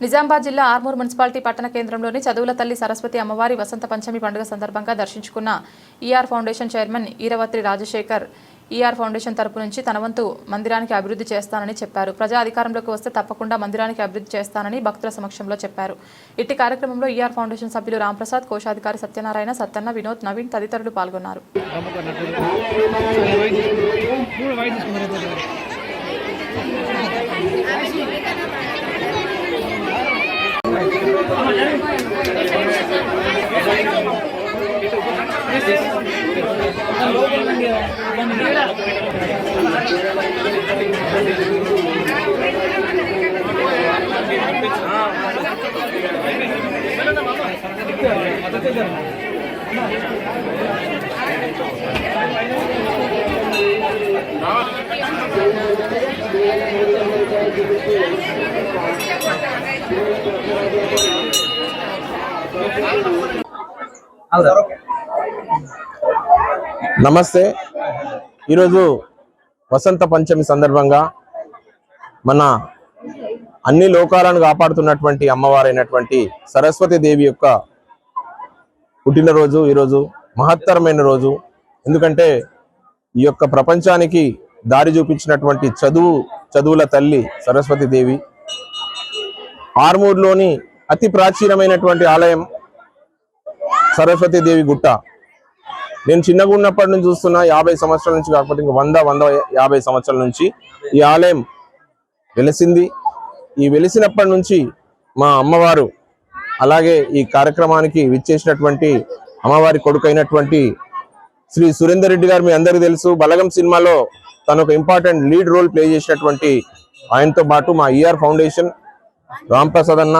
నిజామాబాద్ జిల్లా ఆర్మూర్ మున్సిపాలిటీ పట్టణ కేంద్రంలోని చదువుల తల్లి సరస్వతి అమ్మవారి వసంత పంచమి పండుగ సందర్భంగా దర్శించుకున్న ER foundation chairman Eravatri Rajasekhar ER foundation తరపు నుంచి తన వంతు మందిరానికి అభివృద్ధి చేస్తానని చెప్పారు. ప్రజా అధికారంలోకి వస్తే తప్పకుండా మందిరానికి అభివృద్ధి చేస్తానని భక్తుల సమక్షంలో చెప్పారు. ఇట్టి కార్యక్రమంలో ఈఆర్ ఫౌండేషన్ సభ్యులు రాంప్రసాద్, కోశాధికారి సత్యనారాయణ, సత్తన్న, వినోద్, నవీన్ తదితరులు పాల్గొన్నారు. నమస్తే. ఈరోజు వసంత పంచమి సందర్భంగా మన అన్ని లోకాలను కాపాడుతున్నటువంటి అమ్మవారైనటువంటి సరస్వతి దేవి యొక్క పుట్టినరోజు. ఈరోజు మహత్తరమైన రోజు. ఎందుకంటే ఈ యొక్క ప్రపంచానికి దారి చూపించినటువంటి చదువుల తల్లి సరస్వతి దేవి. ఆర్మూర్లోని అతి ప్రాచీనమైనటువంటి ఆలయం సరస్వతి దేవి గుట్ట. నేను చిన్నగా ఉన్నప్పటి నుంచి చూస్తున్నా, 50 సంవత్సరాల నుంచి కాకపోతే ఇంకా 150 సంవత్సరాల నుంచి ఈ ఆలయం వెలిసింది. ఈ వెలిసినప్పటి నుంచి మా అమ్మవారు, అలాగే ఈ కార్యక్రమానికి విచ్చేసినటువంటి అమ్మవారి కొడుకైనటువంటి శ్రీ సురేందర్ రెడ్డి గారు మీ అందరికీ తెలుసు. బలగం సినిమాలో తను ఒక ఇంపార్టెంట్ లీడ్ రోల్ ప్లే చేసినటువంటి ఆయనతో పాటు మా ఈఆర్ ఫౌండేషన్ రాంప్రసాద్ అన్న,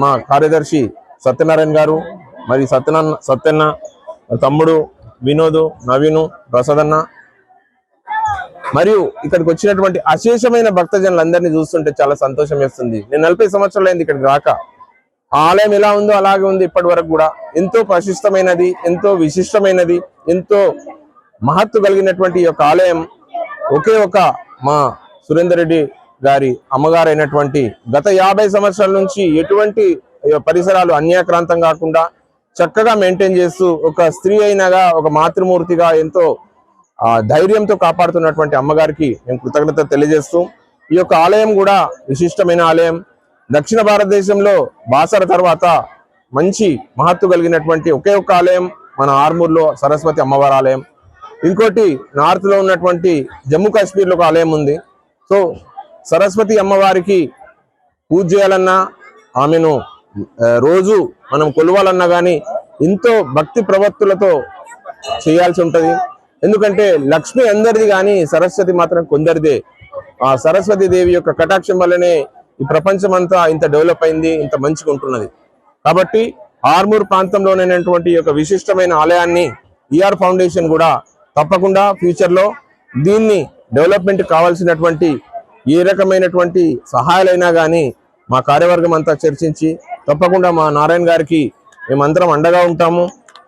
మా కార్యదర్శి సత్యనారాయణ గారు, మరి సత్యన్న తమ్ముడు వినోద్, నవీను, ప్రసాద్ అన్న, మరియు ఇక్కడికి వచ్చినటువంటి అశేషమైన భక్తజనులందరినీ చూస్తుంటే చాలా సంతోషం వేస్తుంది. నేను 40 సంవత్సరాలు అయింది ఇక్కడికి రాక. ఆ ఆలయం ఎలా ఉందో అలాగే ఉంది ఇప్పటి వరకు కూడా. ఎంతో ప్రశస్తమైనది, ఎంతో విశిష్టమైనది, ఎంతో మహత్తు కలిగినటువంటి ఈ యొక్క ఆలయం ఒకే ఒక మా సురేందర్ రెడ్డి గారి అమ్మగారు అయినటువంటి గత 50 సంవత్సరాల నుంచి ఎటువంటి పరిసరాలు అన్యాక్రాంతం కాకుండా చక్కగా మెయింటైన్ చేస్తూ, ఒక స్త్రీ అయినగా, ఒక మాతృమూర్తిగా ఎంతో ధైర్యంతో కాపాడుతున్నటువంటి అమ్మగారికి మేము కృతజ్ఞత తెలియజేస్తూ, ఈ యొక్క ఆలయం కూడా విశిష్టమైన ఆలయం. దక్షిణ భారతదేశంలో బాసర తర్వాత మంచి మహత్తు కలిగినటువంటి ఒకే ఒక్క ఆలయం మన ఆర్మూర్లో సరస్వతి అమ్మవారి ఆలయం. ఇంకోటి నార్త్ లో ఉన్నటువంటి జమ్మూ కాశ్మీర్లో ఒక ఆలయం ఉంది. సో సరస్వతి అమ్మవారికి పూజ చేయాలన్నా, ఆమెను రోజు మనం కొలవాలన్నా కానీ ఎంతో భక్తి ప్రవత్తులతో చేయాల్సి ఉంటుంది. ఎందుకంటే లక్ష్మి అందరిది కానీ సరస్వతి మాత్రం కొందరిదే. ఆ సరస్వతి దేవి యొక్క కటాక్షం వల్లనే ఈ ప్రపంచం అంతా ఇంత డెవలప్ అయింది, ఇంత మంచిగా ఉంటున్నది. కాబట్టి ఆర్మూర్ ప్రాంతంలోనైనటువంటి ఈ యొక్క విశిష్టమైన ఆలయాన్ని ఈఆర్ ఫౌండేషన్ కూడా తప్పకుండా ఫ్యూచర్ లో దీన్ని డెవలప్మెంట్ కావాల్సినటువంటి ఏ రకమైనటువంటి సహాయాలైనా కానీ మా కార్యవర్గం అంతా చర్చించి తప్పకుండా మా నారాయణ గారికి మేమందరం అండగా ఉంటాము.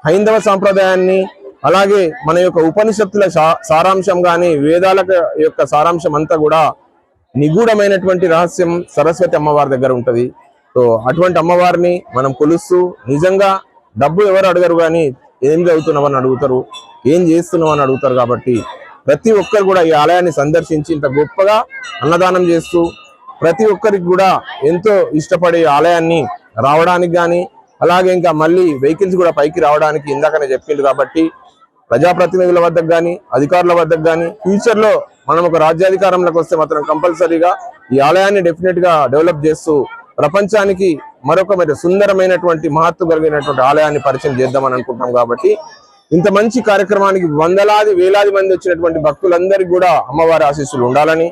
హైందవ సాంప్రదాయాన్ని, అలాగే మన యొక్క ఉపనిషత్తుల సారాంశం కానీ, వేదాల యొక్క సారాంశం అంతా కూడా నిగూఢమైనటువంటి రహస్యం సరస్వతి అమ్మవారి దగ్గర ఉంటది. సో అటువంటి అమ్మవారిని మనం కొలుస్తూ, నిజంగా డబ్బు ఎవరు అడగరు కానీ ఏం చదువుతున్నామని అడుగుతారు, ఏం చేస్తున్నామని అడుగుతారు. కాబట్టి ప్రతి ఒక్కరు కూడా ఈ ఆలయాన్ని సందర్శించి ఇంత గొప్పగా అన్నదానం చేస్తూ ప్రతి ఒక్కరికి కూడా ఎంతో ఇష్టపడే ఆలయాన్ని రావడానికి కానీ, అలాగే ఇంకా మళ్ళీ వెహికల్స్ కూడా పైకి రావడానికి ఇందాకనే చెప్పిండు. కాబట్టి ప్రజాప్రతినిధుల వద్దకు కానీ, అధికారుల వద్దకు కానీ ఫ్యూచర్ లో మనం ఒక రాజ్యాధికారంలోకి వస్తే మాత్రం కంపల్సరీగా ఈ ఆలయాన్ని డెఫినెట్ గా డెవలప్ చేస్తూ ప్రపంచానికి మరొక మరి సుందరమైనటువంటి మహత్తు కలిగినటువంటి ఆలయాన్ని పరిచయం చేద్దామని అనుకుంటున్నాం. కాబట్టి ఇంత మంచి కార్యక్రమానికి వందలాది వేలాది మంది వచ్చినటువంటి భక్తులందరికీ కూడా అమ్మవారి ఆశీస్సులు ఉండాలని,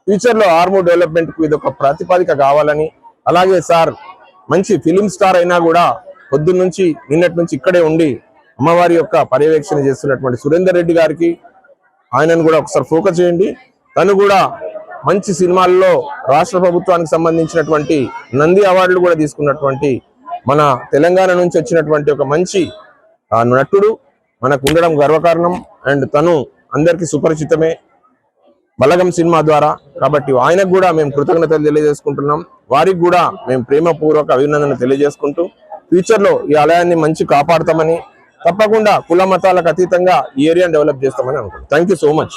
ఫ్యూచర్ లో ఆర్మూర్ డెవలప్మెంట్ కు ఇది ఒక ప్రాతిపదిక కావాలని, అలాగే సార్ మంచి ఫిలిం స్టార్ అయినా కూడా పొద్దున్న నుంచి నిన్నటి నుంచి ఇక్కడే ఉండి అమ్మవారి యొక్క పర్యవేక్షణ చేస్తున్నటువంటి సురేందర్ రెడ్డి గారికి, ఆయనను కూడా ఒకసారి ఫోకస్ చేయండి. తను కూడా మంచి సినిమాల్లో రాష్ట్ర ప్రభుత్వానికి సంబంధించినటువంటి నంది అవార్డులు కూడా తీసుకున్నటువంటి మన తెలంగాణ నుంచి వచ్చినటువంటి ఒక మంచి నటుడు మనకు ఉండడం గర్వకారణం. అండ్ తను అందరికీ సుపరిచితమే. బలగం సినిమా ద్వారా. కాబట్టి ఆయనకు కూడా మేము కృతజ్ఞతలు తెలియజేసుకుంటున్నాం. వారికి కూడా మేము ప్రేమపూర్వక అభినందనలు తెలియజేసుకుంటూ ఫ్యూచర్ లో ఈ ఆలయాన్ని మంచి కాపాడతామని, తప్పకుండా కుల మతాలకు అతీతంగా ఈ ఏరియాని డెవలప్ చేస్తామని అనుకుంటున్నాం. Thank you so much.